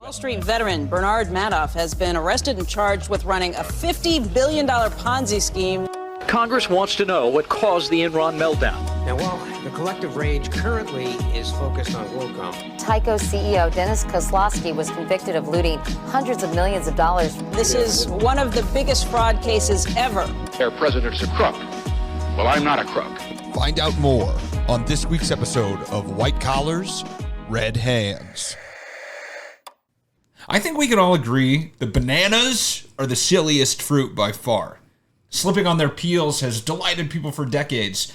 Wall Street veteran Bernard Madoff has been arrested and charged with running a $50 billion Ponzi scheme. Congress wants to know what caused the Enron meltdown. Now, while the collective rage currently is focused on WorldCom, Tyco CEO Dennis Kozlowski was convicted of looting hundreds of millions of dollars. This is one of the biggest fraud cases ever. Their president's a crook. Well, I'm not a crook. Find out more on this week's episode of White Collars, Red Hands. I think we can all agree that bananas are the silliest fruit by far. Slipping on their peels has delighted people for decades.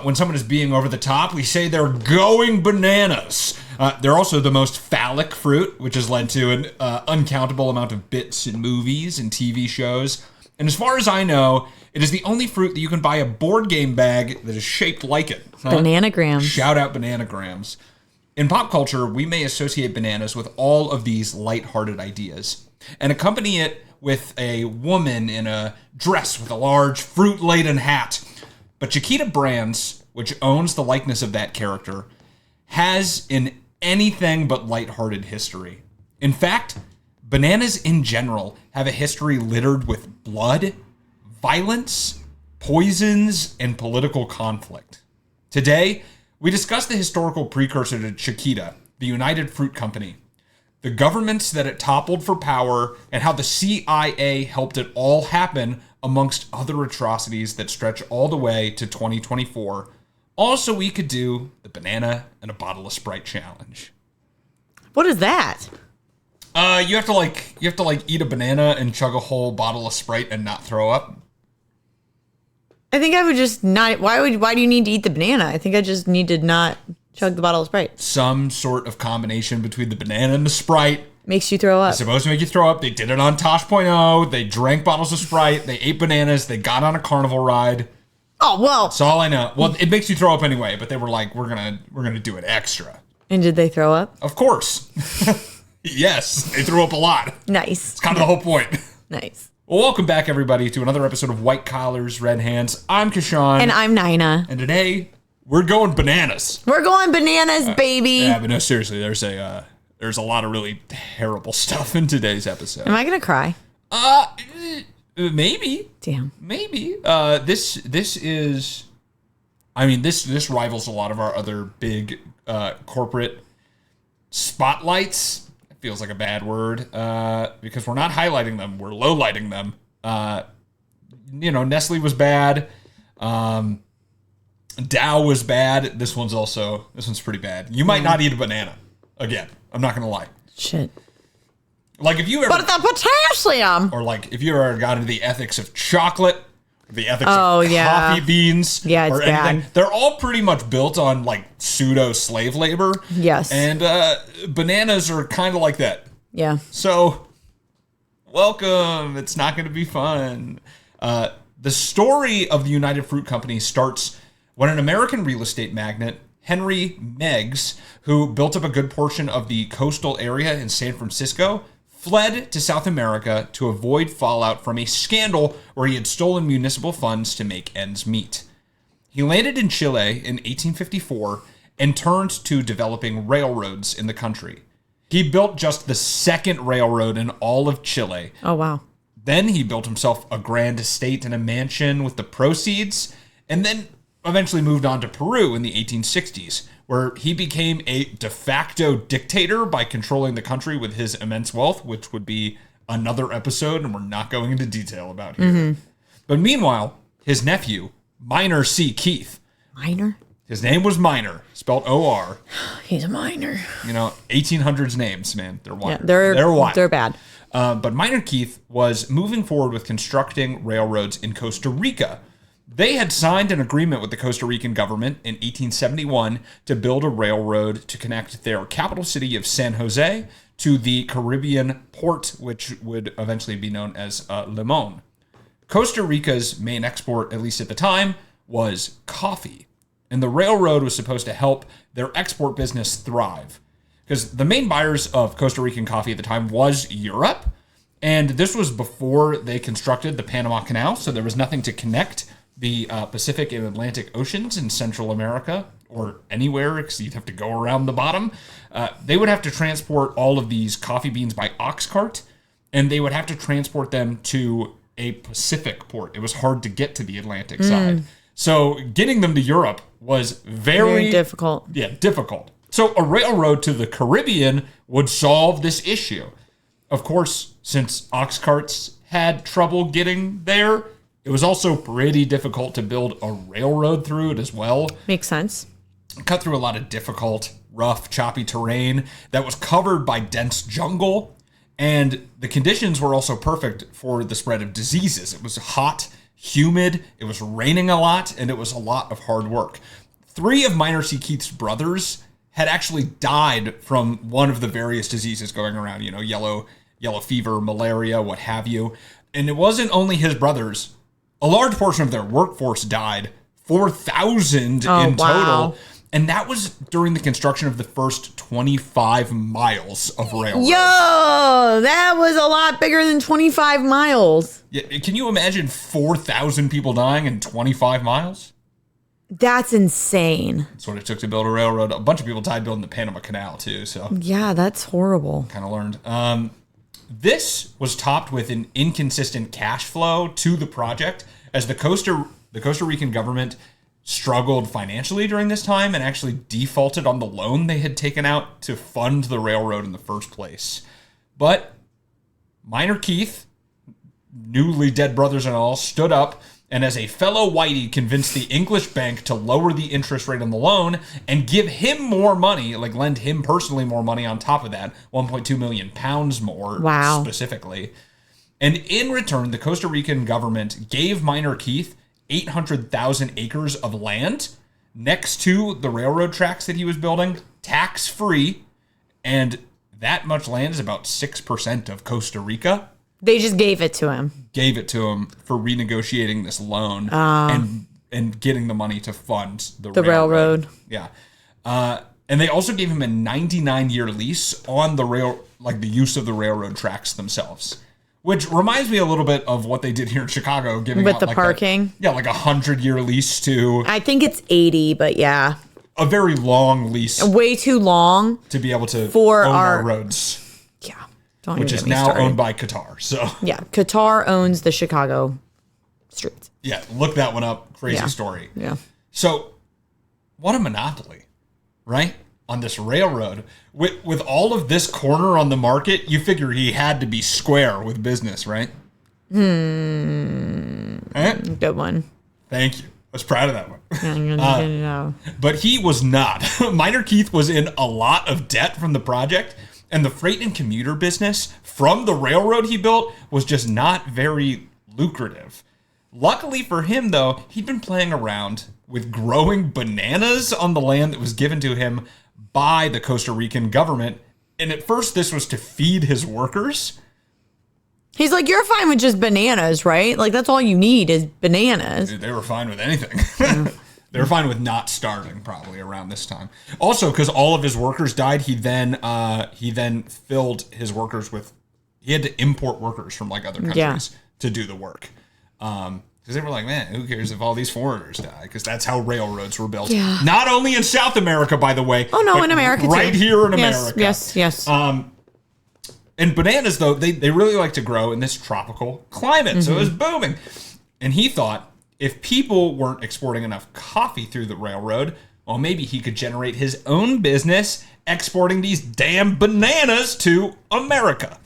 When someone is being over the top, we say they're going bananas. They're also the most phallic fruit, which has led to an uncountable amount of bits in movies and TV shows. And as far as I know, it is the only fruit that you can buy a board game bag that is shaped like it. Bananagrams. Shout out Bananagrams. In pop culture, we may associate bananas with all of these lighthearted ideas and accompany it with a woman in a dress with a large fruit-laden hat. But Chiquita Brands, which owns the likeness of that character, has an anything but lighthearted history. In fact, bananas in general have a history littered with blood, violence, poisons, and political conflict. Today, we discuss the historical precursor to Chiquita, the United Fruit Company, the governments that it toppled for power, and how the CIA helped it all happen, amongst other atrocities that stretch all the way to 2024. Also, we could do the banana and a bottle of Sprite challenge. What is that? You have to eat a banana and chug a whole bottle of Sprite and not throw up. I think I would just not. Why do you need to eat the banana? I think I just need to not chug the bottle of Sprite. Some sort of combination between the banana and the Sprite makes you throw up. It's supposed to make you throw up. They did it on Tosh.0. They drank bottles of Sprite. They ate bananas. They got on a carnival ride. Oh, well. That's all I know. Well, it makes you throw up anyway, but they were like, we're gonna do it extra. And did they throw up? Of course. Yes, they threw up a lot. Nice. It's kind of the whole point. Nice. Well, welcome back, everybody, to another episode of White Collars, Red Hands. I'm Kashawn. And I'm Nina. And today, we're going bananas. We're going bananas, baby. Yeah, but no, seriously, there's a lot of really terrible stuff in today's episode. Am I going to cry? Maybe. Damn. Maybe. This rivals a lot of our other big corporate spotlights. It feels like a bad word because we're not highlighting them. We're lowlighting them. Nestle was bad. Dow was bad. This one's pretty bad. You might not eat a banana. Again, I'm not going to lie. Shit. Like if you ever... But the potassium! Or like if you ever got into the ethics of chocolate, the ethics of coffee beans, yeah, it's or anything, bad. they're all pretty much built on like pseudo slave labor. Yes. And bananas are kind of like that. Yeah. So, welcome. It's not going to be fun. The story of the United Fruit Company starts when an American real estate magnate, Henry Meigs, who built up a good portion of the coastal area in San Francisco, fled to South America to avoid fallout from a scandal where he had stolen municipal funds to make ends meet. He landed in Chile in 1854 and turned to developing railroads in the country. He built just the second railroad in all of Chile. Oh, wow. Then he built himself a grand estate and a mansion with the proceeds, and then eventually moved on to Peru in the 1860s, where he became a de facto dictator by controlling the country with his immense wealth, which would be another episode, and we're not going into detail about here. Mm-hmm. But meanwhile, his nephew, Minor C. Keith. Minor? His name was Minor, spelled O-R. He's a minor. 1800s names, man. They're wild. Yeah, they're wild. They're bad. But Minor Keith was moving forward with constructing railroads in Costa Rica. They had signed an agreement with the Costa Rican government in 1871 to build a railroad to connect their capital city of San Jose to the Caribbean port, which would eventually be known as Limon. Costa Rica's main export, at least at the time, was coffee. And the railroad was supposed to help their export business thrive. Because the main buyers of Costa Rican coffee at the time was Europe. And this was before they constructed the Panama Canal, so there was nothing to connect the Pacific and Atlantic Oceans in Central America or anywhere, because you'd have to go around the bottom. They would have to transport all of these coffee beans by ox cart, and they would have to transport them to a Pacific port. It was hard to get to the Atlantic side. So getting them to Europe was very difficult. Yeah, difficult. So a railroad to the Caribbean would solve this issue. Of course, since ox carts had trouble getting there, it was also pretty difficult to build a railroad through it as well. Makes sense. Cut through a lot of difficult, rough, choppy terrain that was covered by dense jungle. And the conditions were also perfect for the spread of diseases. It was hot, humid, it was raining a lot, and it was a lot of hard work. 3 of Minor C. Keith's brothers had actually died from one of the various diseases going around, yellow fever, malaria, what have you. And it wasn't only his brothers. A large portion of their workforce died, 4,000 in total. Wow. And that was during the construction of the first 25 miles of railroad. Yo, that was a lot bigger than 25 miles. Yeah, can you imagine 4,000 people dying in 25 miles? That's insane. That's what it took to build a railroad. A bunch of people died building the Panama Canal, too, so... Yeah, that's horrible. Kind of learned. This was topped with an inconsistent cash flow to the project, as the Costa Rican government struggled financially during this time and actually defaulted on the loan they had taken out to fund the railroad in the first place. But Minor Keith, newly dead brothers and all, stood up and as a fellow whitey convinced the English bank to lower the interest rate on the loan and give him more money, like lend him personally more money on top of that, 1.2 million pounds more specifically. And in return, the Costa Rican government gave Minor Keith 800,000 acres of land next to the railroad tracks that he was building, tax-free, and that much land is about 6% of Costa Rica. They just gave it to him. Gave it to him for renegotiating this loan and getting the money to fund the railroad. Yeah. And they also gave him a 99-year lease on the the use of the railroad tracks themselves. Which reminds me a little bit of what they did here in Chicago, giving with out the parking. like 100-year lease to. I think it's 80, but yeah, a very long lease. Way too long to be able to for own our roads. Yeah, which is now owned by Qatar. So yeah, Qatar owns the Chicago streets. Yeah, look that one up. Crazy story. Yeah. So, what a monopoly, right? On this railroad. With all of this corner on the market, you figure he had to be square with business, right? Good one. Thank you. I was proud of that one. But he was not. Minor Keith was in a lot of debt from the project, and the freight and commuter business from the railroad he built was just not very lucrative. Luckily for him, though, he'd been playing around with growing bananas on the land that was given to him by the Costa Rican government. And at first, this was to feed his workers. He's like, you're fine with just bananas, right? Like, that's all you need is bananas. Dude, they were fine with anything. They were fine with not starving, probably around this time. Also, because all of his workers died, he then filled his workers with. He had to import workers from like other countries to do the work, because they were like, man, who cares if all these foreigners die? Because that's how railroads were built. Yeah. Not only in South America, by the way. Oh no, in America right too. Here in America. Yes. And bananas, though, they really like to grow in this tropical climate, so it was booming. And he thought, if people weren't exporting enough coffee through the railroad, well, maybe he could generate his own business exporting these damn bananas to America.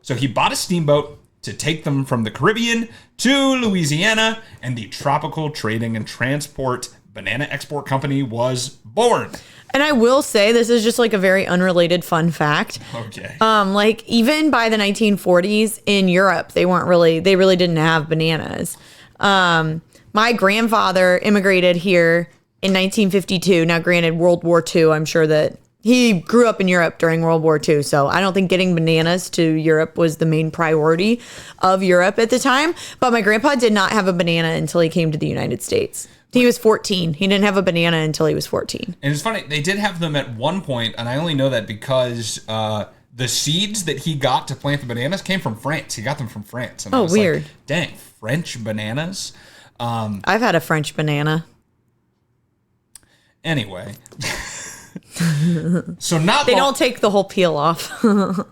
So he bought a steamboat to take them from the Caribbean to Louisiana, and the Tropical Trading and Transport Banana Export Company was born. And I will say, this is just like a very unrelated fun fact. Okay. Like even by the 1940s in Europe, they really didn't have bananas. My grandfather immigrated here in 1952. Now, granted, World War II, I'm sure that he grew up in Europe during World War II. So I don't think getting bananas to Europe was the main priority of Europe at the time. But my grandpa did not have a banana until he came to the United States. He was 14. He didn't have a banana until he was 14. And it's funny, they did have them at one point, and I only know that because the seeds that he got to plant the bananas came from France. He got them from France. And I was weird. Like, dang, French bananas? I've had a French banana. Anyway. So not They don't take the whole peel off. I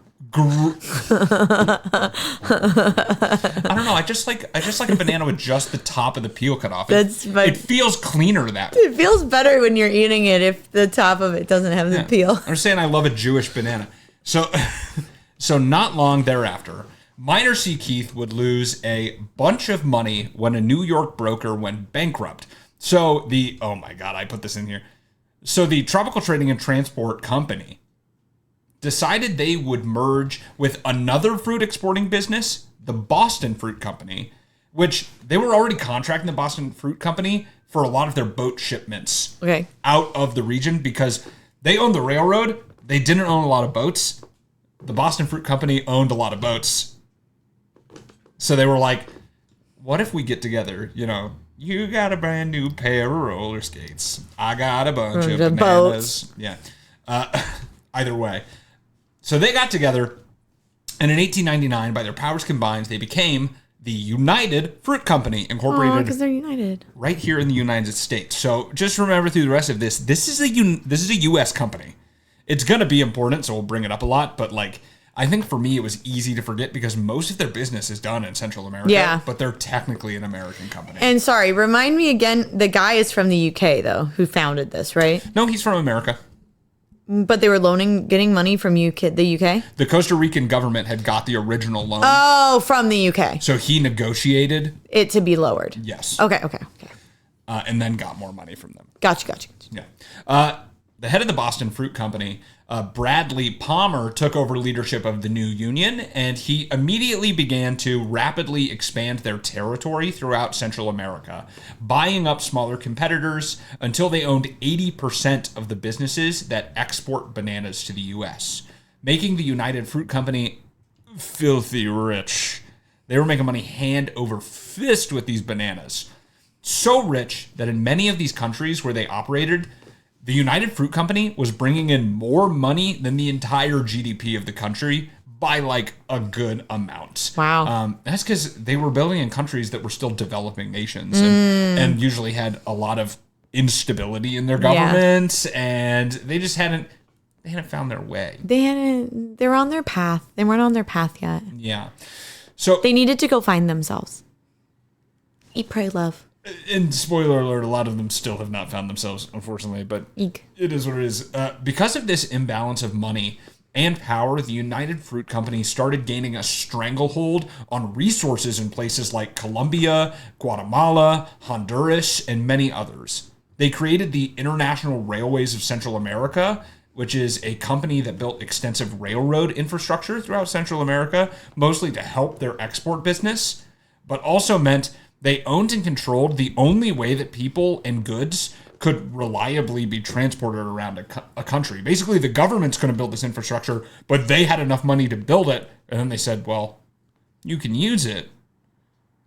don't know. I just like a banana with just the top of the peel cut off. It feels cleaner that way. It feels better when you're eating it if the top of it doesn't have the peel. I'm saying I love a Jewish banana. So not long thereafter, Minor C. Keith would lose a bunch of money when a New York broker went bankrupt. So oh my God, I put this in here. So the Tropical Trading and Transport Company decided they would merge with another fruit exporting business, the Boston Fruit Company, which they were already contracting the Boston Fruit Company for a lot of their boat shipments out of the region because they owned the railroad. They didn't own a lot of boats. The Boston Fruit Company owned a lot of boats. So they were like, what if we get together, you got a brand new pair of roller skates. I got a bunch of bananas. Boats. Yeah. Either way. So they got together, and in 1899, by their powers combined, they became the United Fruit Company, incorporated because they're united right here in the United States. So just remember through the rest of this, this is a U.S. company. It's going to be important, so we'll bring it up a lot, but I think for me it was easy to forget because most of their business is done in Central America, but they're technically an American company. And sorry, remind me again, the guy is from the UK, though, who founded this, right? No, he's from America. But they were getting money from the UK? The Costa Rican government had got the original loan. Oh, from the UK. So he negotiated it to be lowered. Yes. Okay. And then got more money from them. Gotcha. Yeah. The head of the Boston Fruit Company, Bradley Palmer, took over leadership of the new union, and he immediately began to rapidly expand their territory throughout Central America, buying up smaller competitors until they owned 80% of the businesses that export bananas to the U.S., making the United Fruit Company filthy rich. They were making money hand over fist with these bananas. So rich that in many of these countries where they operated, the United Fruit Company was bringing in more money than the entire GDP of the country by a good amount. Wow. That's because they were building in countries that were still developing nations and usually had a lot of instability in their governments, and they just hadn't found their way. They were on their path. They weren't on their path yet. Yeah. So they needed to go find themselves. Eat, pray, love. And spoiler alert, a lot of them still have not found themselves, unfortunately, but It is what it is. Because of this imbalance of money and power, the United Fruit Company started gaining a stranglehold on resources in places like Colombia, Guatemala, Honduras, and many others. They created the International Railways of Central America, which is a company that built extensive railroad infrastructure throughout Central America, mostly to help their export business, but also meant they owned and controlled the only way that people and goods could reliably be transported around a country. Basically, the government's going to build this infrastructure, but they had enough money to build it. And then they said, well, you can use it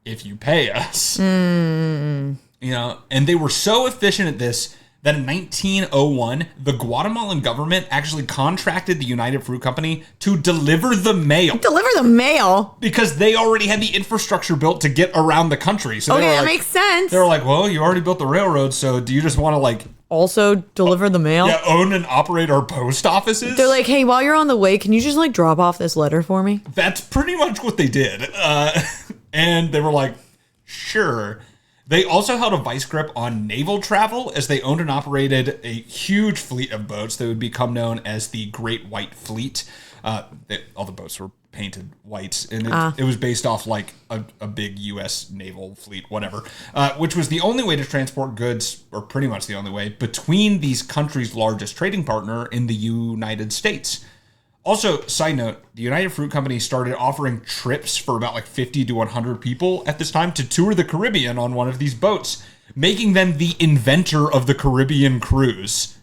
if you pay us. And they were so efficient at this that in 1901, the Guatemalan government actually contracted the United Fruit Company to deliver the mail. Deliver the mail? Because they already had the infrastructure built to get around the country. So that makes sense. They were like, well, you already built the railroad, so do you just want to also deliver the mail? Yeah, own and operate our post offices? They're like, hey, while you're on the way, can you just drop off this letter for me? That's pretty much what they did. And they were like, sure. They also held a vice grip on naval travel as they owned and operated a huge fleet of boats that would become known as the Great White Fleet. All the boats were painted white, and it was based off a big U.S. naval fleet, whatever, which was the only way to transport goods, or pretty much the only way, between these countries' largest trading partner in the United States. Also, side note, the United Fruit Company started offering trips for about 50 to 100 people at this time to tour the Caribbean on one of these boats, making them the inventor of the Caribbean cruise.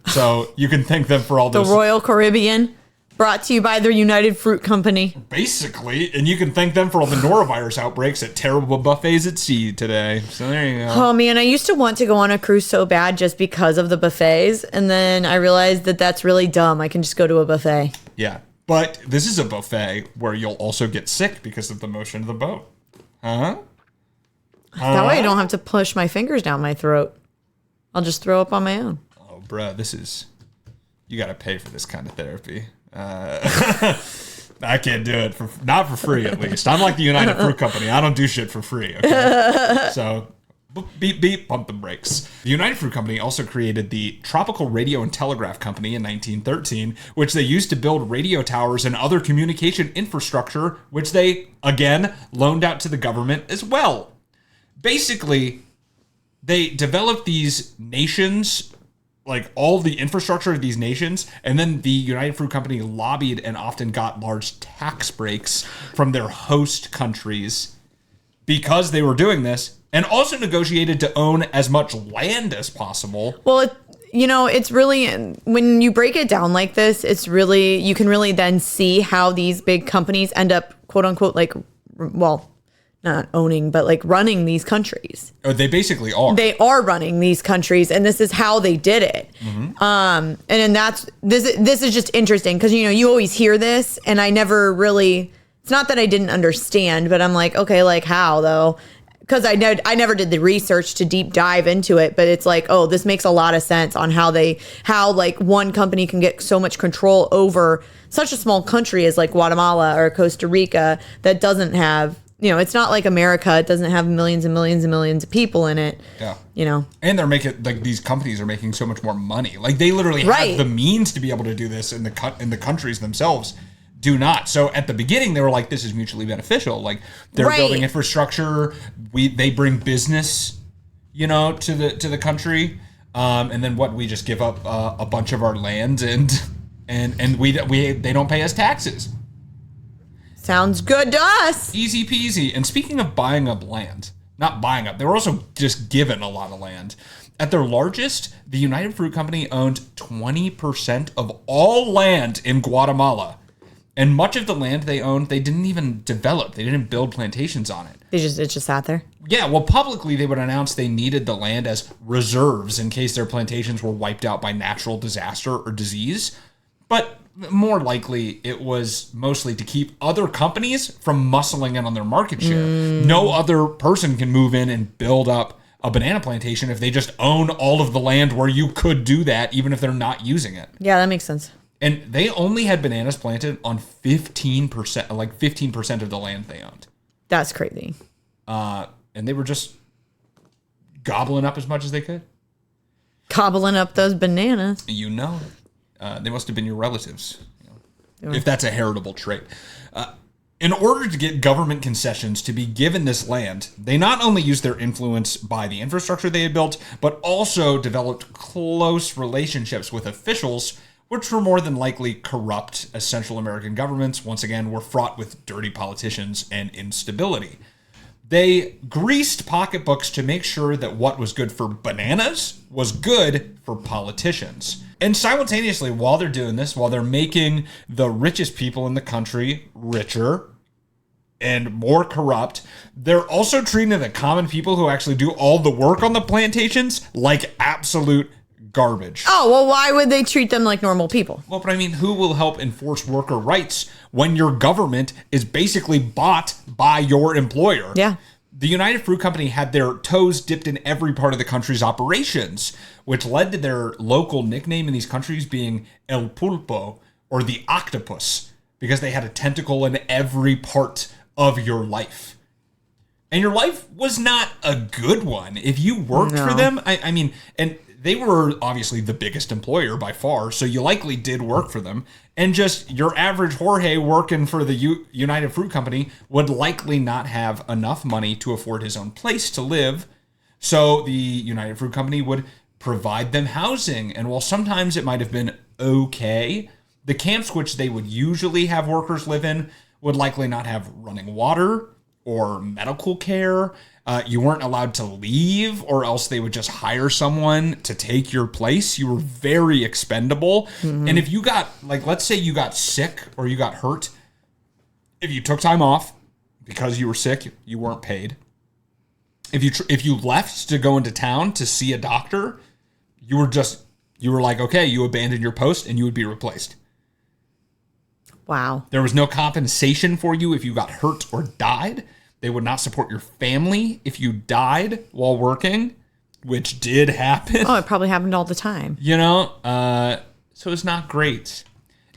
So you can thank them for all those. The Royal Caribbean, brought to you by the United Fruit Company. Basically, and you can thank them for all the norovirus outbreaks at terrible buffets at sea today. So there you go. Oh man, I used to want to go on a cruise so bad just because of the buffets, and then I realized that that's really dumb. I can just go to a buffet. Yeah, but this is a buffet where you'll also get sick because of the motion of the boat. That way I don't have to push my fingers down my throat. I'll just throw up on my own. Oh, bro, you got to pay for this kind of therapy. I can't do it not for free, at least. I'm like the United Fruit Company. I don't do shit for free. Okay? So beep, beep, pump the brakes. The United Fruit Company also created the Tropical Radio and Telegraph Company in 1913, which they used to build radio towers and other communication infrastructure, which they, again, loaned out to the government as well. Basically, they developed these nations, like all the infrastructure of these nations, and then the United Fruit Company lobbied and often got large tax breaks from their host countries because they were doing this, and also negotiated to own as much land as possible. Well, it's really, when you break it down like this, it's really, you can really then see how these big companies end up, quote unquote, like, well, not owning, but like running these countries. Oh, they basically are. They are running these countries, and this is how they did it. And then this is just interesting because, you always hear this, and I never really, it's not that I didn't understand, but I'm like, okay, like how though? Because I never did the research to deep dive into it, but it's like, oh, this makes a lot of sense on how like one company can get so much control over such a small country as like Guatemala or Costa Rica that doesn't have, it's not like America. It doesn't have millions and millions and millions of people in it. Yeah. And they're making, like, these companies are making so much more money. Like, they literally have the means to be able to do this, and the countries themselves do not. So at the beginning, they were like, this is mutually beneficial. Like, they're building infrastructure. They bring business, to the country. And then we just give up a bunch of our land, and they don't pay us taxes. Sounds good to us. Easy peasy. And speaking of buying up land, not buying up, they were also just given a lot of land. At their largest, the United Fruit Company owned 20% of all land in Guatemala. And much of the land they owned, they didn't even develop. They didn't build plantations on it. It just sat there? Yeah, well, publicly they would announce they needed the land as reserves in case their plantations were wiped out by natural disaster or disease. But more likely, it was mostly to keep other companies from muscling in on their market share. No other person can move in and build up a banana plantation if they just own all of the land where you could do that, even if they're not using it. Yeah, that makes sense. And they only had bananas planted on 15% of the land they owned. That's crazy. And they were just gobbling up as much as they could. Gobbling up those bananas. They must have been your relatives, if that's a heritable trait. In order to get government concessions to be given this land, they not only used their influence by the infrastructure they had built, but also developed close relationships with officials, which were more than likely corrupt, as Central American governments, once again, were fraught with dirty politicians and instability. They greased pocketbooks to make sure that what was good for bananas was good for politicians. And simultaneously, while they're doing this, while they're making the richest people in the country richer and more corrupt, they're also treating the common people who actually do all the work on the plantations like absolute garbage. Oh, well, why would they treat them like normal people? Well, but I mean, who will help enforce worker rights when your government is basically bought by your employer? Yeah. The United Fruit Company had their toes dipped in every part of the country's operations, which led to their local nickname in these countries being El Pulpo, or the octopus, because they had a tentacle in every part of your life. And your life was not a good one. If you worked for them, I mean, and they were obviously the biggest employer by far, so you likely did work for them. And just your average Jorge working for the United Fruit Company would likely not have enough money to afford his own place to live. So the United Fruit Company would provide them housing. And while sometimes it might have been okay, the camps which they would usually have workers live in would likely not have running water or medical care. You weren't allowed to leave, or else they would just hire someone to take your place. You were very expendable. Mm-hmm. And if you got, like, let's say you got sick or you got hurt, if you took time off because you were sick, you weren't paid. If you left to go into town to see a doctor, you were like, okay, you abandoned your post and you would be replaced. Wow. There was no compensation for you if you got hurt or died. They would not support your family if you died while working. which did happen. Oh, it probably happened all the time. So it's not great.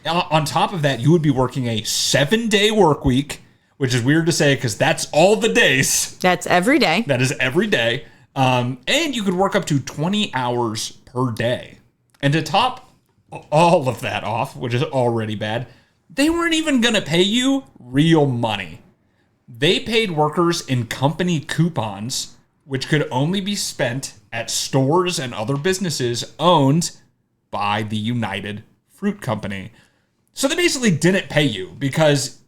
On top of that, you would be working a 7-day work week, which is weird to say because that's all the days. That's every day. That is every day. And you could work up to 20 hours per day. And to top all of that off, which is already bad, they weren't even going to pay you real money. They paid workers in company coupons, which could only be spent at stores and other businesses owned by the United Fruit Company. So they basically didn't pay you because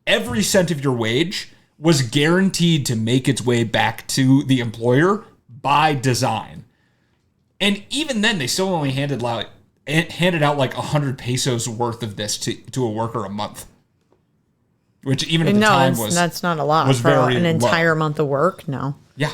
every cent of your wage was guaranteed to make its way back to the employer by design. And even then, they still only handed out like 100 pesos worth of this to a worker a month. Which even at the time that's not a lot was for very an entire low. month of work. No. Yeah.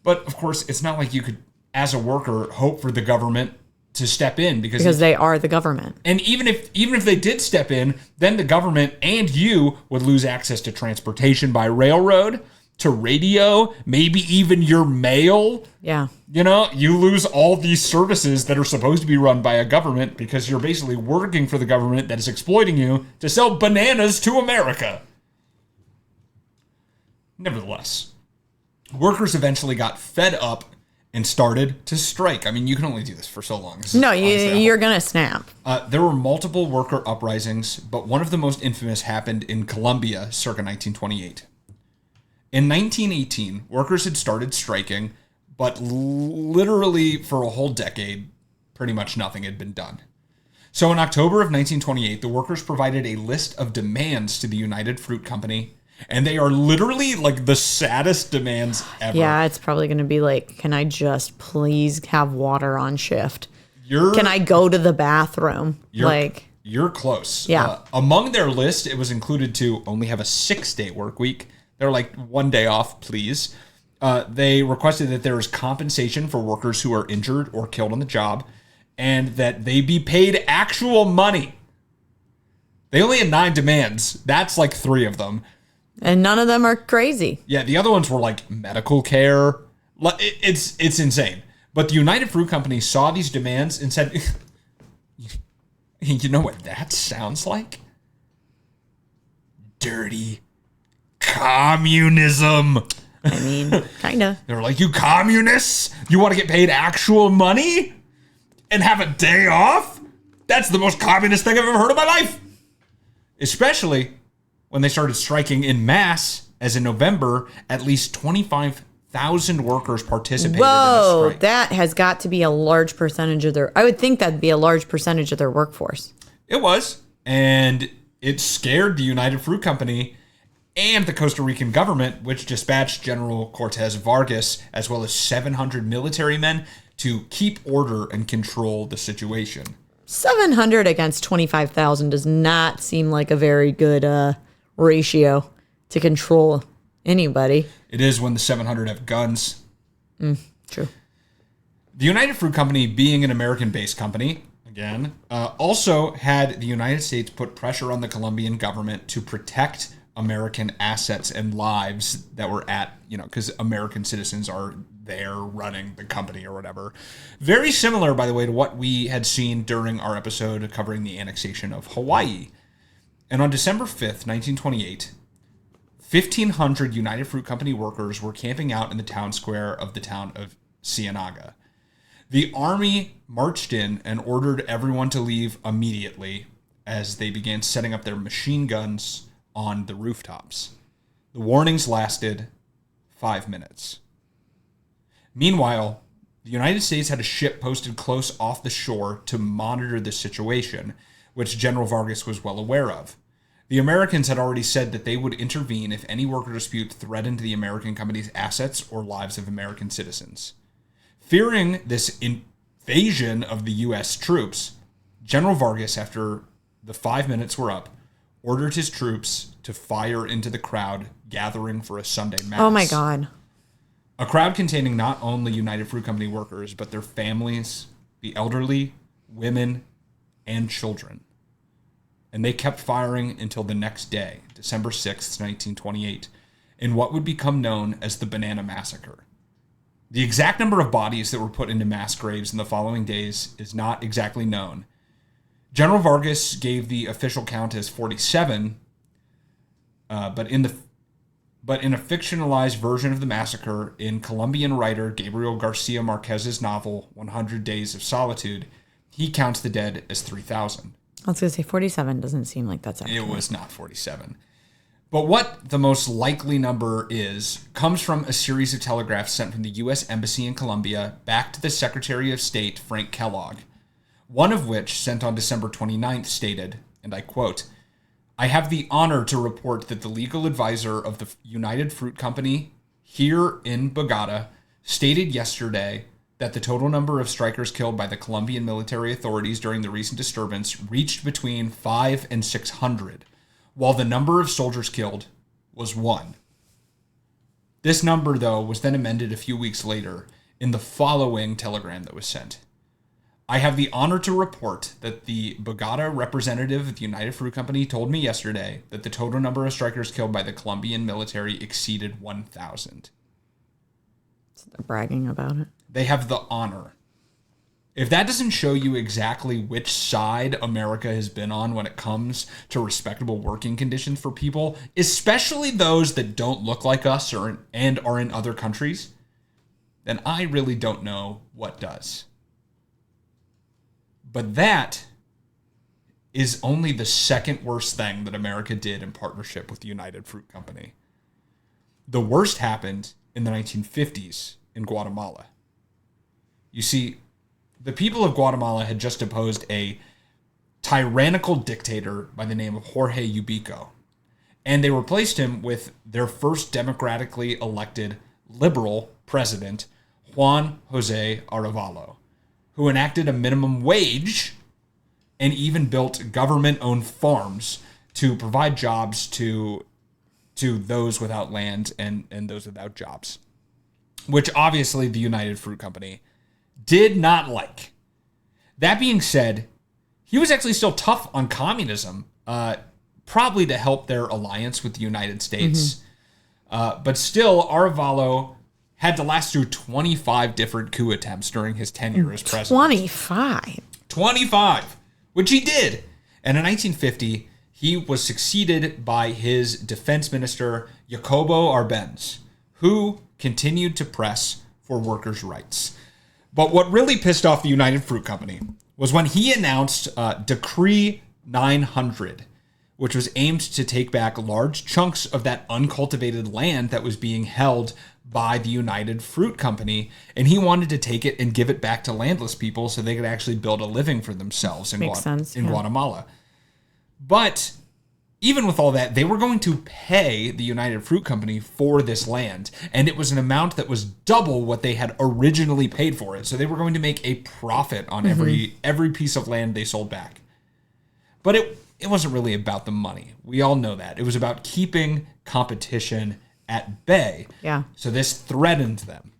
But of course, it's not like you could, as a worker, hope for the government to step in because they are the government. And even if they did step in, then the government and you would lose access to transportation by railroad, to radio, maybe even your mail. Yeah. You lose all these services that are supposed to be run by a government because you're basically working for the government that is exploiting you to sell bananas to America. Nevertheless, workers eventually got fed up and started to strike. I mean, you can only do this for so long. No, you're going to snap. There were multiple worker uprisings, but one of the most infamous happened in Colombia circa 1928. In 1918, workers had started striking, but literally for a whole decade, pretty much nothing had been done. So in October of 1928, the workers provided a list of demands to the United Fruit Company, and they are literally like the saddest demands ever. Yeah, it's probably going to be like, can I just please have water on shift? Can I go to the bathroom? You're close. Yeah. Among their list, it was included to only have a 6-day work week. They're like, 1 day off, please. They requested that there is compensation for workers who are injured or killed on the job, and that they be paid actual money. They only had 9 demands. That's like 3 of them. And none of them are crazy. Yeah, the other ones were like medical care. It's insane. But the United Fruit Company saw these demands and said, you know what that sounds like? Dirty communism. I mean, kind of. They were like, you communists? You want to get paid actual money and have a day off? That's the most communist thing I've ever heard in my life. Especially when they started striking in mass, as in November, at least 25,000 workers participated in the strike. That has got to be a large percentage of I would think that'd be a large percentage of their workforce. It was. And it scared the United Fruit Company and the Costa Rican government, which dispatched General Cortez Vargas, as well as 700 military men, to keep order and control the situation. 700 against 25,000 does not seem like a very good ratio to control anybody. It is when the 700 have guns. True. The United Fruit Company, being an American-based company, again, also had the United States put pressure on the Colombian government to protect American assets and lives that were because American citizens are there running the company or whatever. Very similar, by the way, to what we had seen during our episode covering the annexation of Hawaii. And on December 5th, 1928, 1,500 United Fruit Company workers were camping out in the town square of the town of Ciénaga. The army marched in and ordered everyone to leave immediately as they began setting up their machine guns on the rooftops. The warnings lasted 5 minutes. Meanwhile, the United States had a ship posted close off the shore to monitor the situation, which General Vargas was well aware of. The Americans had already said that they would intervene if any worker dispute threatened the American company's assets or lives of American citizens. Fearing this invasion of the U.S. troops, General Vargas, after the 5 minutes were up, ordered his troops to fire into the crowd gathering for a Sunday mass. Oh my God. A crowd containing not only United Fruit Company workers, but their families, the elderly, women, and children. And they kept firing until the next day, December 6th, 1928, in what would become known as the Banana Massacre. The exact number of bodies that were put into mass graves in the following days is not exactly known. General Vargas gave the official count as 47, but in a fictionalized version of the massacre in Colombian writer Gabriel Garcia Marquez's novel 100 Days of Solitude, he counts the dead as 3,000. I was going to say 47 doesn't seem like that's accurate. It was not 47. But what the most likely number is comes from a series of telegraphs sent from the U.S. Embassy in Colombia back to the Secretary of State, Frank Kellogg. One of which, sent on December 29th, stated, and I quote, "I have the honor to report that the legal advisor of the United Fruit Company here in Bogota stated yesterday that the total number of strikers killed by the Colombian military authorities during the recent disturbance reached between 500 and 600. While the number of soldiers killed was 1. This number, though, was then amended a few weeks later in the following telegram that was sent. I have the honor to report that the Bogota representative of the United Fruit Company told me yesterday that the total number of strikers killed by the Colombian military exceeded 1,000. So they're bragging about it. They have the honor. If that doesn't show you exactly which side America has been on when it comes to respectable working conditions for people, especially those that don't look like us and are in other countries, then I really don't know what does. But that is only the second worst thing that America did in partnership with the United Fruit Company. The worst happened in the 1950s in Guatemala. You see, the people of Guatemala had just deposed a tyrannical dictator by the name of Jorge Ubico, and they replaced him with their first democratically elected liberal president, Juan Jose Arevalo, who enacted a minimum wage and even built government-owned farms to provide jobs to those without land and those without jobs, which obviously the United Fruit Company did not like. That being said, he was actually still tough on communism, probably to help their alliance with the United States. But still, Arevalo had to last through 25 different coup attempts during his tenure as president. 25, which he did. And in 1950, he was succeeded by his defense minister, Jacobo Arbenz, who continued to press for workers' rights. But what really pissed off the United Fruit Company was when he announced Decree 900, which was aimed to take back large chunks of that uncultivated land that was being held by the United Fruit Company, and he wanted to take it and give it back to landless people so they could actually build a living for themselves in Guatemala. But even with all that, they were going to pay the United Fruit Company for this land, and it was an amount that was double what they had originally paid for it. So they were going to make a profit on every piece of land they sold back. But it wasn't really about the money. We all know that. It was about keeping competition at bay. Yeah. So this threatened them.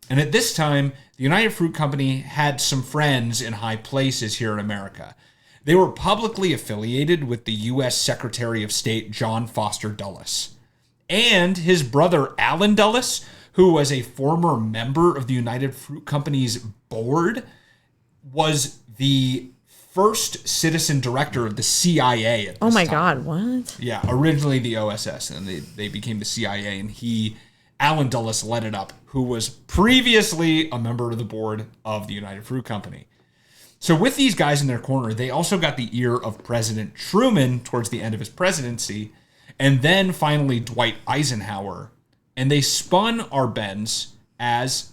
And at this time, the United Fruit Company had some friends in high places here in America. They were publicly affiliated with the U.S. Secretary of State, John Foster Dulles, and his brother, Allen Dulles, who was a former member of the United Fruit Company's board, was the first citizen director of the CIA at this Oh my time. God, what? Yeah, originally the OSS, and they became the CIA, and Allen Dulles led it up, who was previously a member of the board of the United Fruit Company. So with these guys in their corner, they also got the ear of President Truman towards the end of his presidency, and then finally Dwight Eisenhower. And they spun Arbenz as,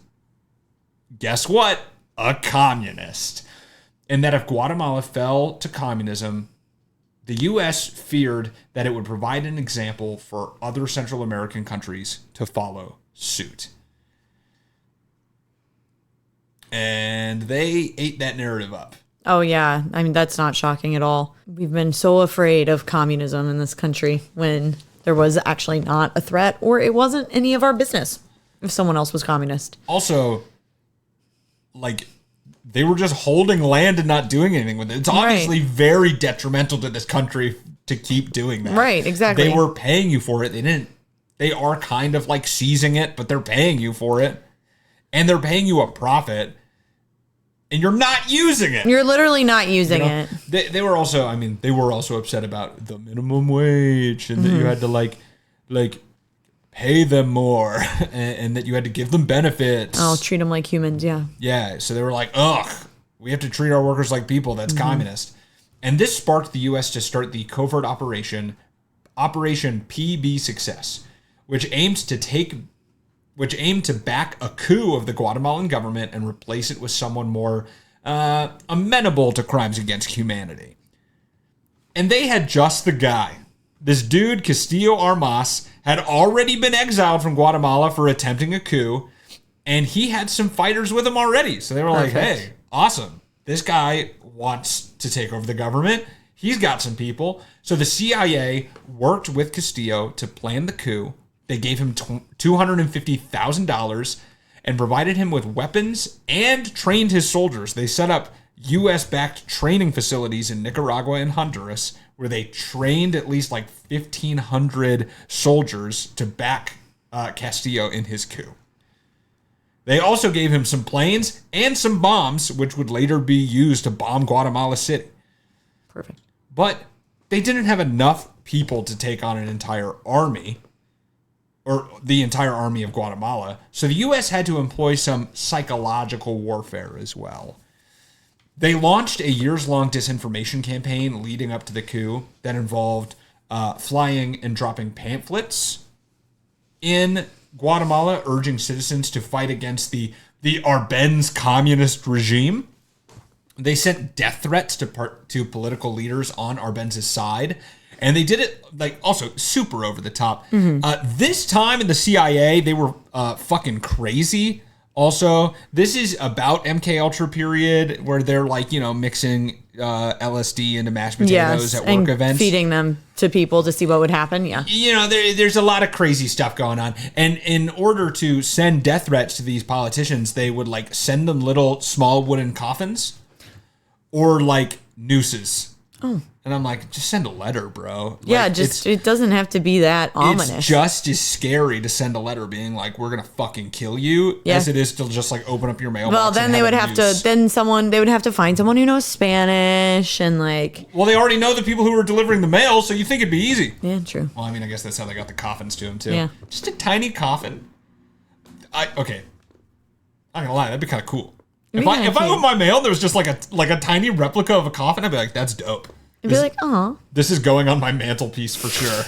guess what? A communist. And that if Guatemala fell to communism, the U.S. feared that it would provide an example for other Central American countries to follow suit. And they ate that narrative up. Oh, yeah. I mean, that's not shocking at all. We've been so afraid of communism in this country when there was actually not a threat, or it wasn't any of our business if someone else was communist. Also, like, they were just holding land and not doing anything with it. It's obviously very detrimental to this country to keep doing that. Right, exactly. They were paying you for it. They are kind of like seizing it, but they're paying you for it. and they're paying you a profit, and you're not using it. You're literally not using it. They were also, they were also upset about the minimum wage and that you had to like pay them more and that you had to give them benefits. Oh, treat them like humans, yeah. Yeah, so they were like, ugh, we have to treat our workers like people. That's communist. And this sparked the U.S. to start the covert Operation PB Success, which aimed to back a coup of the Guatemalan government and replace it with someone more amenable to crimes against humanity. And they had just the guy. This dude, Castillo Armas, had already been exiled from Guatemala for attempting a coup, and he had some fighters with him already. So they were like, hey, awesome. This guy wants to take over the government. He's got some people. So the CIA worked with Castillo to plan the coup. They gave him $250,000 and provided him with weapons and trained his soldiers. They set up U.S.-backed training facilities in Nicaragua and Honduras where they trained at least like 1,500 soldiers to back Castillo in his coup. They also gave him some planes and some bombs, which would later be used to bomb Guatemala City. Perfect. But they didn't have enough people to take on an entire army, or the entire army of Guatemala, so the U.S. had to employ some psychological warfare as well. They launched a years-long disinformation campaign leading up to the coup that involved flying and dropping pamphlets in Guatemala, urging citizens to fight against the Arbenz communist regime. They sent death threats to political leaders on Arbenz's side, and they did it like also super over the top. This time in the CIA, they were fucking crazy. Also, this is about MK Ultra period where they're like, mixing LSD into mashed potatoes at work events. Feeding them to people to see what would happen. Yeah. There's a lot of crazy stuff going on. And in order to send death threats to these politicians, they would like send them little small wooden coffins or like nooses. Oh. And I'm like, just send a letter, bro. Like, it doesn't have to be that ominous. It's just as scary to send a letter being like, we're going to fucking kill you as it is to just like open up your mailbox. Well, then they would have to find someone who knows Spanish and like. Well, they already know the people who are delivering the mail, so you think it'd be easy. Yeah, true. Well, I guess that's how they got the coffins to him too. Yeah. Just a tiny coffin. Okay. I'm not gonna lie, that'd be kind of cool. If I opened my mail, there was just like a tiny replica of a coffin, I'd be like, that's dope. I'd be like, oh. This is going on my mantelpiece for sure,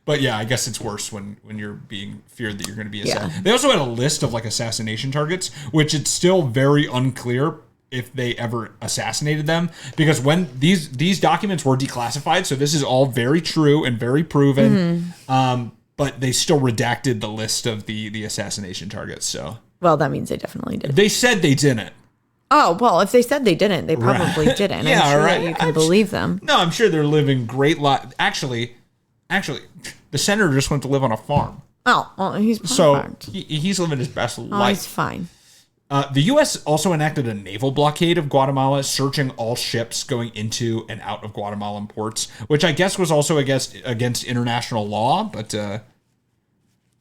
But yeah, I guess it's worse when you're being feared that you're going to be assassinated. Yeah. They also had a list of like assassination targets, which it's still very unclear if they ever assassinated them, because when these documents were declassified, so this is all very true and very proven. But they still redacted the list of the assassination targets. So well, that means they definitely did. They said they didn't. Oh, well, if they said they didn't, they probably didn't. Yeah, I'm sure that you can believe them. No, I'm sure they're living great lives. Actually, the senator just went to live on a farm. Oh, well, he's he's living his best life. Oh, he's fine. The U.S. also enacted a naval blockade of Guatemala, searching all ships going into and out of Guatemalan ports, which I guess was also against international law, but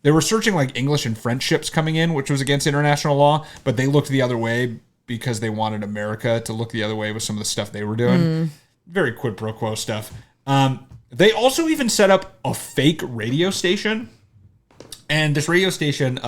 they were searching like English and French ships coming in, which was against international law, but they looked the other way because they wanted America to look the other way with some of the stuff they were doing. Very quid pro quo stuff. They also even set up a fake radio station, and this radio station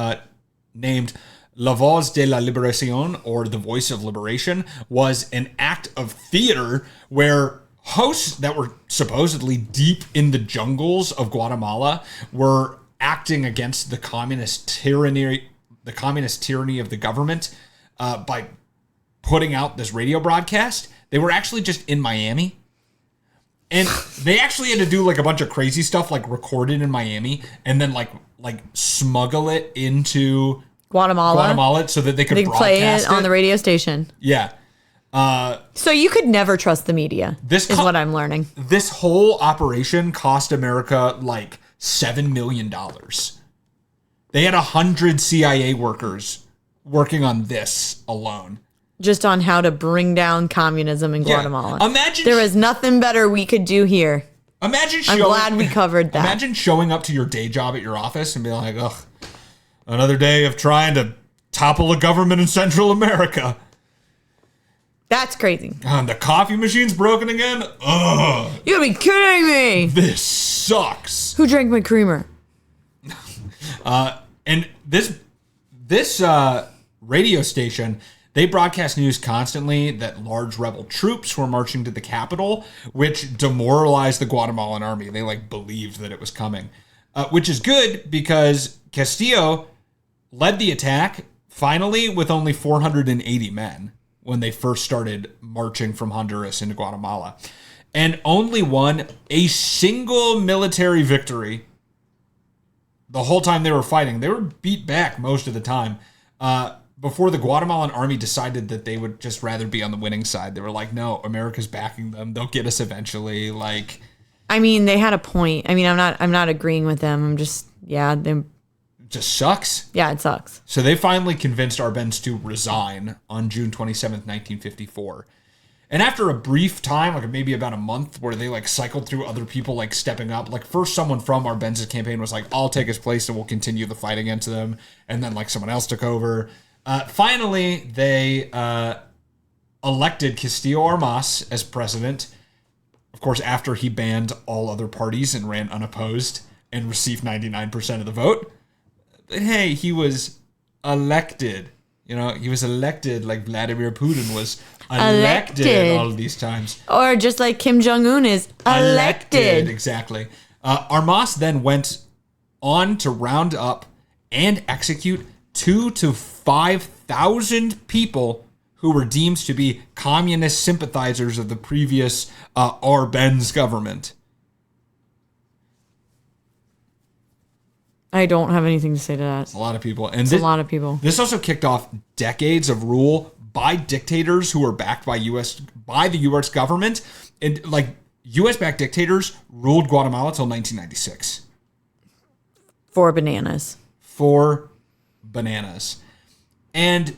named La Voz de la Liberación, or The Voice of Liberation, was an act of theater where hosts that were supposedly deep in the jungles of Guatemala were acting against the communist tyranny of the government by putting out this radio broadcast. They were actually just in Miami. And they actually had to do like a bunch of crazy stuff, like record it in Miami and then like smuggle it into Guatemala so that they could broadcast play it on the radio station. Yeah. So you could never trust the media. This is what I'm learning. This whole operation cost America like $7 million. They had 100 CIA workers working on this alone. Just on how to bring down communism in Guatemala. Imagine there is nothing better we could do here. I'm glad we covered that. Imagine showing up to your day job at your office and being like, ugh, Another day of trying to topple a government in Central America. That's crazy. And the coffee machine's broken again? Ugh. You gotta be kidding me. This sucks. Who drank my creamer? And this radio station, they broadcast news constantly that large rebel troops were marching to the capital, which demoralized the Guatemalan army. They believed that it was coming, which is good because Castillo led the attack finally with only 480 men when they first started marching from Honduras into Guatemala, and only won a single military victory the whole time they were fighting. They were beat back most of the time. Before the Guatemalan army decided that they would just rather be on the winning side. They were like, no, America's backing them. They'll get us eventually. I mean, they had a point. I mean, I'm not agreeing with them. I'm just, they just sucks. Yeah, it sucks. So they finally convinced Arbenz to resign on June 27th, 1954. And after a brief time, maybe about a month, where they cycled through other people stepping up. First someone from Arbenz's campaign was I'll take his place and we'll continue the fight against them. And then someone else took over. Finally, they elected Castillo Armas as president. Of course, after he banned all other parties and ran unopposed and received 99% of the vote. But hey, he was elected. He was elected like Vladimir Putin was elected all of these times. Or just like Kim Jong-un is elected. Exactly. Armas then went on to round up and execute 2,000 to 5,000 people who were deemed to be communist sympathizers of the previous Arbenz government. I don't have anything to say to that. It's a lot of people. And it's a lot of people. This also kicked off decades of rule by dictators who were backed by the U.S. government. And U.S.-backed dictators ruled Guatemala till 1996. For bananas. And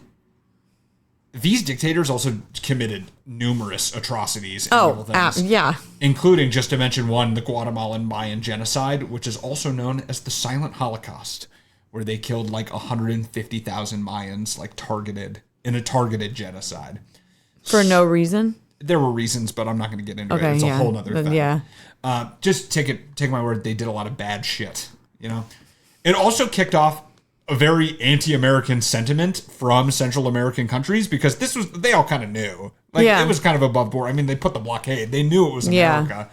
these dictators also committed numerous atrocities and evil things. Yeah. Including, just to mention one, the Guatemalan Mayan genocide, which is also known as the Silent Holocaust, where they killed 150,000 Mayans, targeted genocide. For no reason? There were reasons, but I'm not going to get into it. It's a whole nother thing. Yeah. Just take my word, they did a lot of bad shit, It also kicked off a very anti-American sentiment from Central American countries because they all kind of knew. It was kind of above board. I mean, they put the blockade. They knew it was America.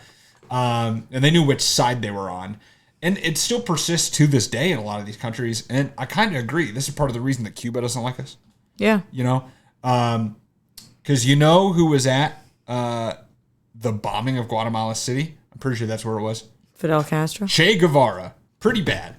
And they knew which side they were on. And it still persists to this day in a lot of these countries. And I kind of agree. This is part of the reason that Cuba doesn't like us. Yeah. Because who was at the bombing of Guatemala City? I'm pretty sure that's where it was. Fidel Castro? Che Guevara. Pretty bad.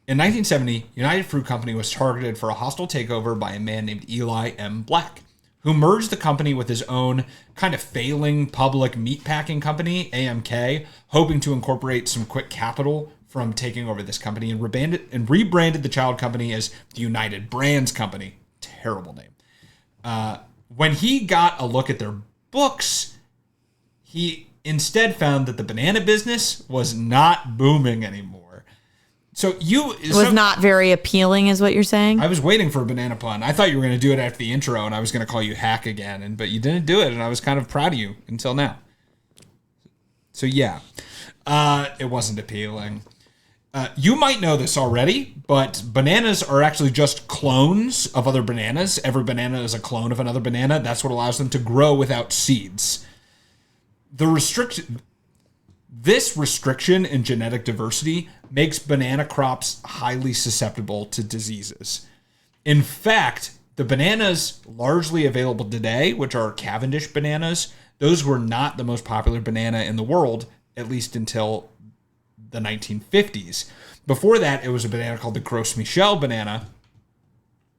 In 1970, United Fruit Company was targeted for a hostile takeover by a man named Eli M. Black, who merged the company with his own kind of failing public meatpacking company, AMK, hoping to incorporate some quick capital from taking over this company, and rebranded the child company as the United Brands Company. Terrible name. When he got a look at their books, he instead found that the banana business was not booming anymore. It was not very appealing, is what you're saying? I was waiting for a banana pun. I thought you were going to do it after the intro, and I was going to call you Hack again, but you didn't do it, and I was kind of proud of you until now. So yeah, it wasn't appealing. You might know this already, but bananas are actually just clones of other bananas. Every banana is a clone of another banana. That's what allows them to grow without seeds. This restriction in genetic diversity makes banana crops highly susceptible to diseases. In fact, the bananas largely available today, which are Cavendish bananas, those were not the most popular banana in the world, at least until the 1950s. Before that, it was a banana called the Gros Michel banana.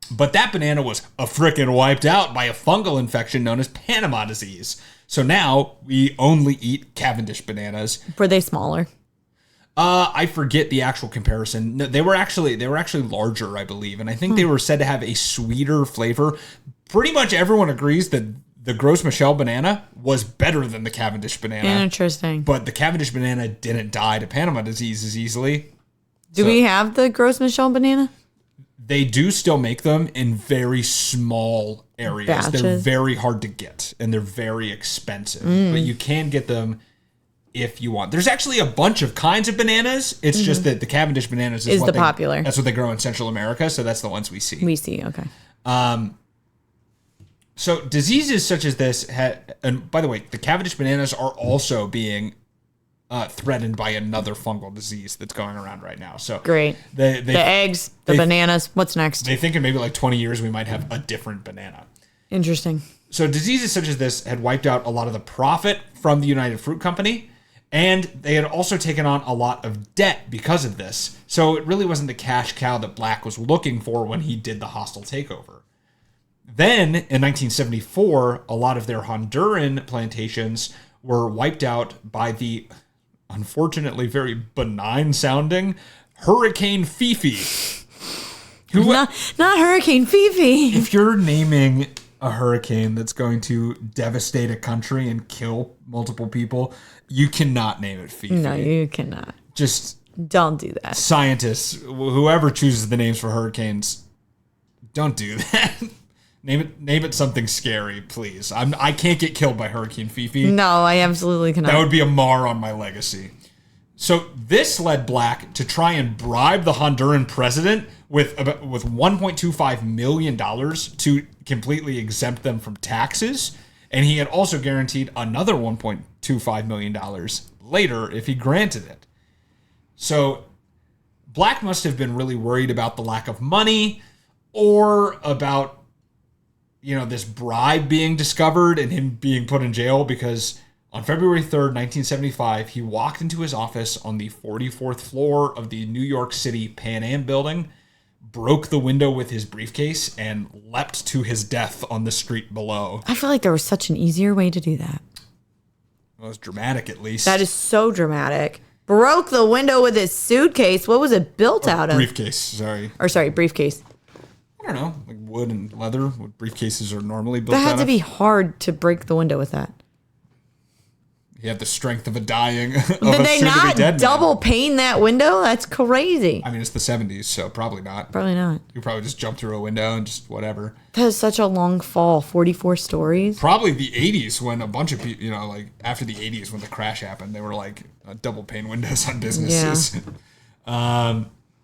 But that banana was frickin' wiped out by a fungal infection known as Panama disease. So now we only eat Cavendish bananas. Were they smaller? I forget the actual comparison. No, they were actually larger, I believe, and I think they were said to have a sweeter flavor. Pretty much everyone agrees that the Gros Michel banana was better than the Cavendish banana. Interesting. But the Cavendish banana didn't die to Panama disease as easily. Do we have the Gros Michel banana? they do still make them in very small areas. Batches. They're very hard to get, and they're very expensive. But you can get them if you want. There's actually a bunch of kinds of bananas. It's just that the Cavendish bananas Is the popular. That's what they grow in Central America, so that's the ones we see. We see, okay. So diseases such as this, and by the way, the Cavendish bananas are also being threatened by another fungal disease that's going around right now. So Great. The eggs, the bananas. What's next? They think in maybe like 20 years we might have a different banana. Interesting. So diseases such as this had wiped out a lot of the profit from the United Fruit Company, and they had also taken on a lot of debt because of this. So it really wasn't the cash cow that Black was looking for when he did the hostile takeover. Then, in 1974, a lot of their Honduran plantations were wiped out by the, unfortunately, very benign-sounding Hurricane Fifi. Not Hurricane Fifi. If you're naming a hurricane that's going to devastate a country and kill multiple people, you cannot name it Fifi. No, you cannot. Just Don't do that. scientists, whoever chooses the names for hurricanes, don't do that. Name it something scary, please. I can't get killed by Hurricane Fifi. No, I absolutely cannot. That would be a mar on my legacy. So this led Black to try and bribe the Honduran president with $1.25 million to completely exempt them from taxes. And he had also guaranteed another $1.25 million later if he granted it. So Black must have been really worried about the lack of money or about, this bribe being discovered and him being put in jail, because on February 3rd, 1975, he walked into his office on the 44th floor of the New York City Pan Am building, broke the window with his briefcase, and leapt to his death on the street below. I feel like there was such an easier way to do that. It was dramatic, at least. That is so dramatic. Broke the window with his suitcase. What was it built out of? Briefcase, sorry. Briefcase. I don't know, like wood and leather, what briefcases are normally built That out had to of. be hard to break the window with that. He had the strength of a dying, of Did a they soon-to-be not dead double man. pane that window? That's crazy. I mean, it's the 70s, so probably not. Probably not. You probably just jump through a window and just whatever. That is such a long fall. 44 stories. Probably the 80s when a bunch of people, after the 80s when the crash happened, they were like double pane windows on businesses. Yeah.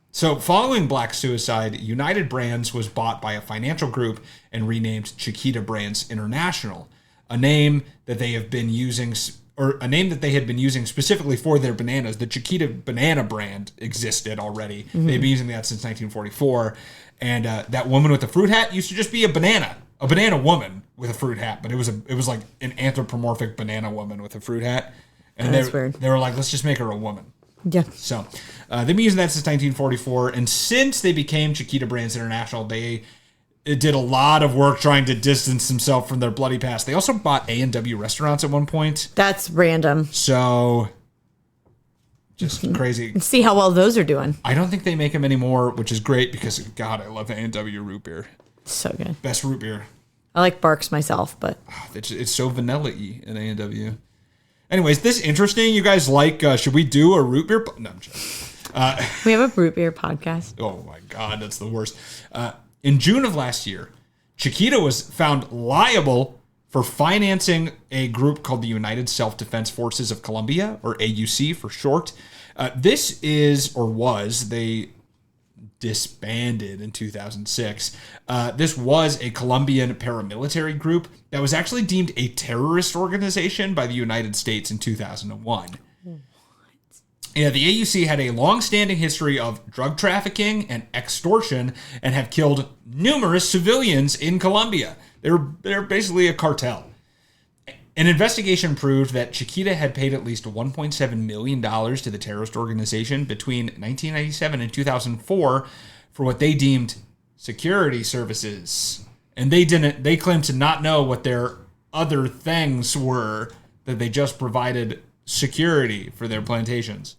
So following Black's suicide, United Brands was bought by a financial group and renamed Chiquita Brands International, a name that they have been using, or a name that they had been using specifically for their bananas. The Chiquita banana brand existed already. Mm-hmm. They've been using that since 1944. And that woman with the fruit hat used to just be a banana woman with a fruit hat, but it was like an anthropomorphic banana woman with a fruit hat. And That's weird. They were like, let's just make her a woman. Yeah. So they've been using that since 1944, and since they became Chiquita Brands International, they did a lot of work trying to distance themselves from their bloody past. They also bought A&W restaurants at one point. That's random. So just crazy. See how well those are doing. I don't think they make them anymore, which is great because, God, I love A&W root beer. So good. Best root beer. I like Barks myself, but It's so vanilla-y in A&W. Anyways, this interesting. You guys like, should we do a root beer? No, I'm joking. we have a root beer podcast. Oh my God, that's the worst. In June of last year, Chiquita was found liable for financing a group called the United Self-Defense Forces of Colombia, or AUC for short. This is, or was, they disbanded in 2006. This was a Colombian paramilitary group that was actually deemed a terrorist organization by the United States in 2001. Yeah, the AUC had a long-standing history of drug trafficking and extortion and have killed numerous civilians in Colombia. They're basically a cartel. An investigation proved that Chiquita had paid at least $1.7 million to the terrorist organization between 1997 and 2004 for what they deemed security services. And they claimed to not know what their other things were, that they just provided security for their plantations.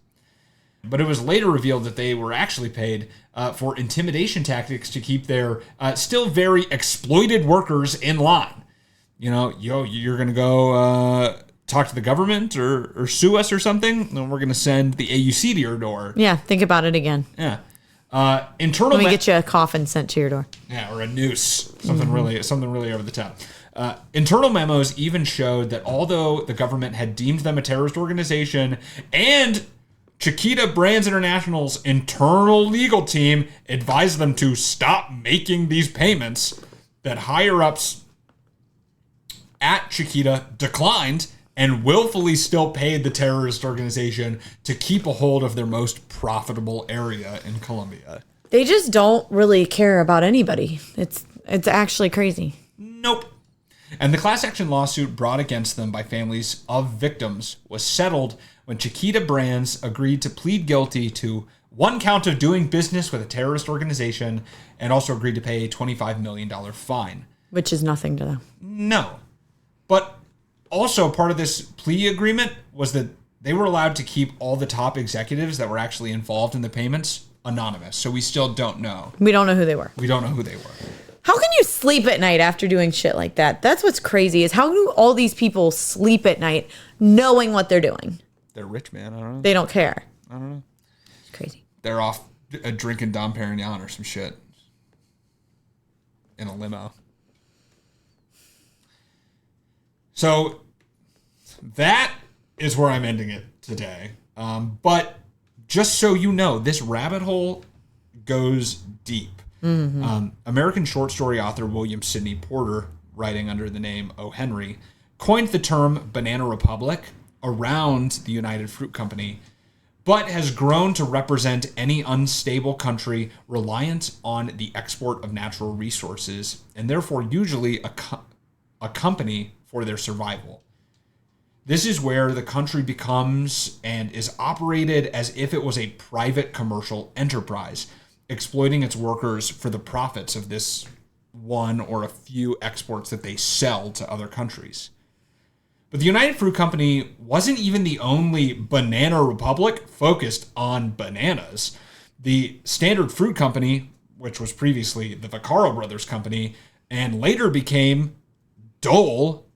But it was later revealed that they were actually paid for intimidation tactics to keep their still very exploited workers in line. You're going to go talk to the government or sue us or something, then we're going to send the AUC to your door. Yeah, think about it again. Yeah. Internal. Let me get you a coffin sent to your door. Yeah, or a noose. Something really over the top. Internal memos even showed that although the government had deemed them a terrorist organization and Chiquita Brands International's internal legal team advised them to stop making these payments, that higher-ups at Chiquita declined and willfully still paid the terrorist organization to keep a hold of their most profitable area in Colombia. They just don't really care about anybody. It's actually crazy. Nope. And the class action lawsuit brought against them by families of victims was settled when Chiquita Brands agreed to plead guilty to one count of doing business with a terrorist organization and also agreed to pay a $25 million fine. Which is nothing to them. No. But also part of this plea agreement was that they were allowed to keep all the top executives that were actually involved in the payments anonymous. So we still don't know. We don't know who they were. We don't know who they were. How can you sleep at night after doing shit like that? That's what's crazy, is how do all these people sleep at night knowing what they're doing? They're rich, man. I don't know. They don't care. I don't know. It's crazy. They're off drinking Dom Perignon or some shit in a limo. So that is where I'm ending it today. But just so you know, this rabbit hole goes deep. American short story author William Sidney Porter, writing under the name O. Henry, coined the term Banana Republic around the United Fruit Company, but has grown to represent any unstable country reliant on the export of natural resources, and therefore usually a company for their survival. This is where the country becomes and is operated as if it was a private commercial enterprise, exploiting its workers for the profits of this one or a few exports that they sell to other countries. But the United Fruit Company wasn't even the only banana republic focused on bananas. The Standard Fruit Company, which was previously the Vaccaro Brothers Company, and later became Dole,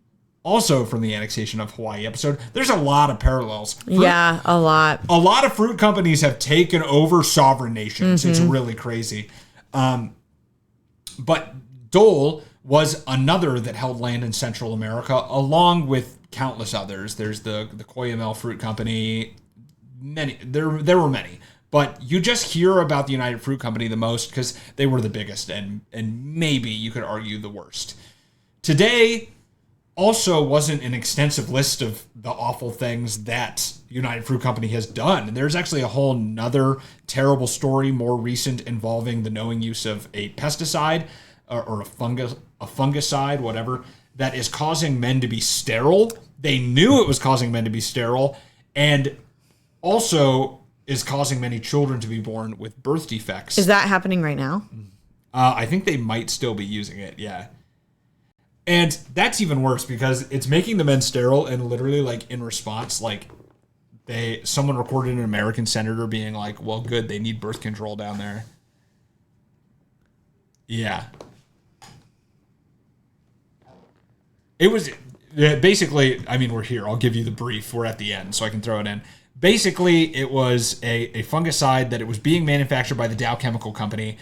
also from the annexation of Hawaii episode. There's a lot of parallels. Yeah, a lot. A lot of fruit companies have taken over sovereign nations. It's really crazy. But Dole was another that held land in Central America, along with countless others. There's the Coyamel Fruit Company. There were many. But you just hear about the United Fruit Company the most because they were the biggest and maybe you could argue the worst. Today also wasn't an extensive list of the awful things that United Fruit Company has done. And there's actually a whole nother terrible story, more recent, involving the knowing use of a pesticide or a fungicide, whatever, that is causing men to be sterile. They knew it was causing men to be sterile, and also is causing many children to be born with birth defects. Is that happening right now? I think they might still be using it, yeah. And that's even worse because it's making the men sterile, and literally, like, in response, like, someone recorded an American senator being like, well, good, they need birth control down there. Yeah. It was basically, I mean, we're here. I'll give you the brief. We're at the end, so I can throw it in. Basically, it was a fungicide that it was being manufactured by the Dow Chemical Company.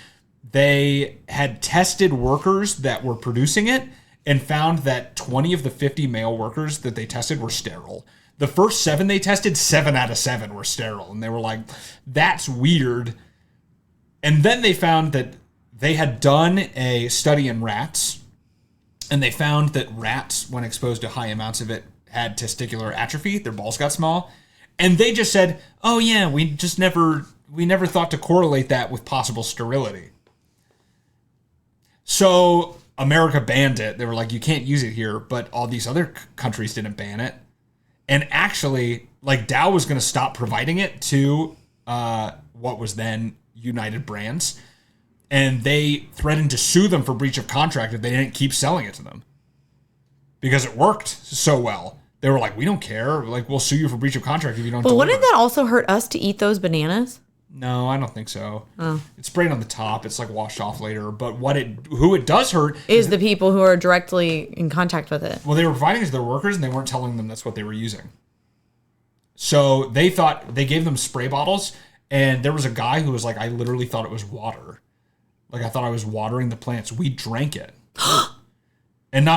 They had tested workers that were producing it and found that 20 of the 50 male workers that they tested were sterile. The first 7 they tested, 7 out of 7 were sterile. And they were like, that's weird. And then they found that they had done a study in rats, and they found that rats, when exposed to high amounts of it, had testicular atrophy. Their balls got small. And they just said, oh yeah, we never thought to correlate that with possible sterility. So America banned it. They were like, you can't use it here, but all these other countries didn't ban it. And actually, like, Dow was going to stop providing it to what was then United Brands. And they threatened to sue them for breach of contract if they didn't keep selling it to them. Because it worked so well. They were like, we don't care. Like, we'll sue you for breach of contract if you don't But deliver. wouldn't that also hurt us to eat those bananas? No, I don't think so. Oh. It's sprayed on the top. It's like washed off later. But who it does hurt Is the people who are directly in contact with it. well, they were providing it to their workers and they weren't telling them that's what they were using. So they thought they gave them spray bottles And there was a guy who was like, I literally thought it was water. Like, I thought I was watering the plants. We drank it. And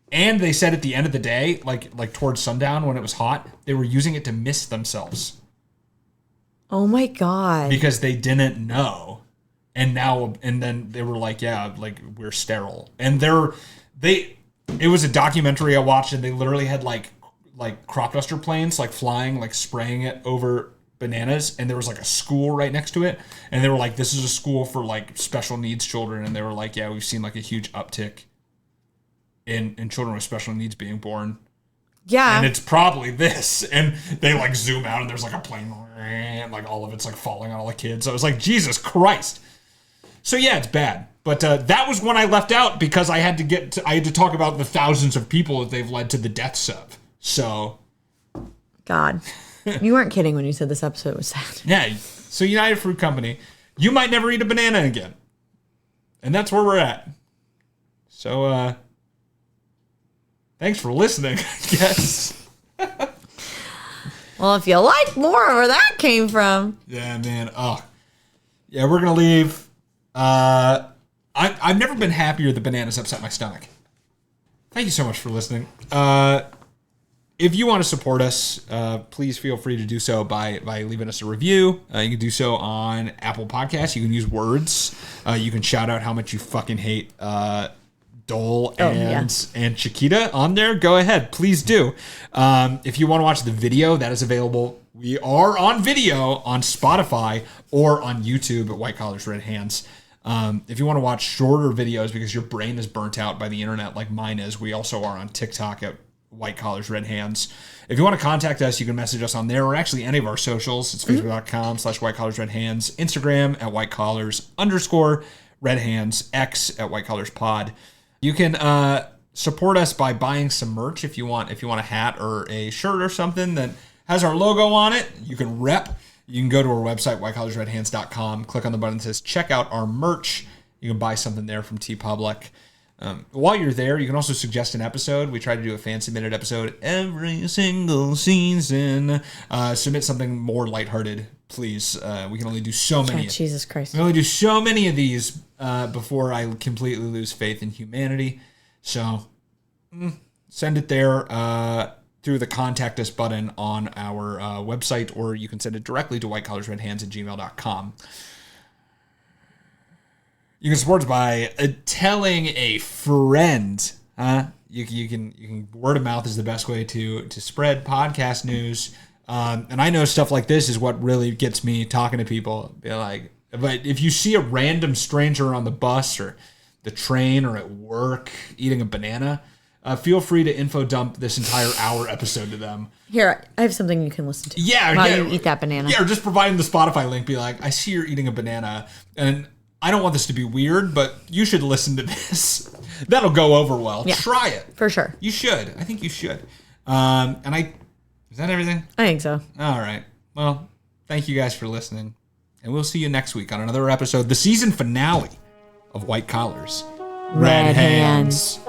they said at the end of the day, like towards sundown when it was hot, they were using it to mist themselves. Oh my God. Because they didn't know. And then they were like, yeah, like we're sterile. And it was a documentary I watched, and they literally had like crop duster planes like flying, like spraying it over bananas, and there was like a school right next to it, and they were like, this is a school for like special needs children, and they were like, yeah, we've seen like a huge uptick in children with special needs being born. Yeah. And it's probably this. And they like zoom out, and there's like a plane, and like all of it's like falling on all the kids. So I was like, Jesus Christ. So yeah, it's bad. But that was one I left out because I had to talk about the thousands of people that they've led to the deaths of. So. God. You weren't kidding when you said this episode was sad. Yeah. So United Fruit Company, you might never eat a banana again. And that's where we're at. So, thanks for listening, I guess. Well, if you like more where that came from. Yeah, man. Oh. Yeah, we're going to leave. I've never been happier that bananas upset my stomach. Thank you so much for listening. If you want to support us, please feel free to do so by leaving us a review. You can do so on Apple Podcasts. You can use words. You can shout out how much you fucking hate Dole and Chiquita on there. Go ahead. Please do. If you want to watch the video, that is available. We are on video on Spotify or on YouTube at White Collars Red Hands. If you want to watch shorter videos because your brain is burnt out by the internet like mine is, we also are on TikTok at White Collars Red Hands. If you want to contact us, you can message us on there or actually any of our socials. It's facebook.com/White Collars Red Hands, Instagram at White Collars_Red Hands, X at White Collars Pod. You can support us by buying some merch if you want a hat or a shirt or something that has our logo on it. You can rep. You can go to our website, whitecollarsredhands.com, click on the button that says check out our merch. You can buy something there from TeePublic. While you're there, you can also suggest an episode. We try to do a fan-submitted episode every single season. Submit something more lighthearted, please. We can only do so many. Oh, Jesus Christ. We can only do so many of these before I completely lose faith in humanity. So send it there through the contact us button on our website, or you can send it directly to whitecollarsredhands@gmail.com. You can support us by telling a friend. You can word of mouth is the best way to spread podcast news. And I know stuff like this is what really gets me talking to people. Be like, but if you see a random stranger on the bus or the train or at work eating a banana, feel free to info dump this entire hour episode to them. Here, I have something you can listen to. Yeah, while you eat that banana. Yeah, or just provide them the Spotify link. Be like, I see you're eating a banana, and I don't want this to be weird, but you should listen to this. That'll go over well. Yeah, try it. For sure. You should. I think you should. Is that everything? I think so. All right. Well, thank you guys for listening. And we'll see you next week on another episode, the season finale of White Collars. Red Hands.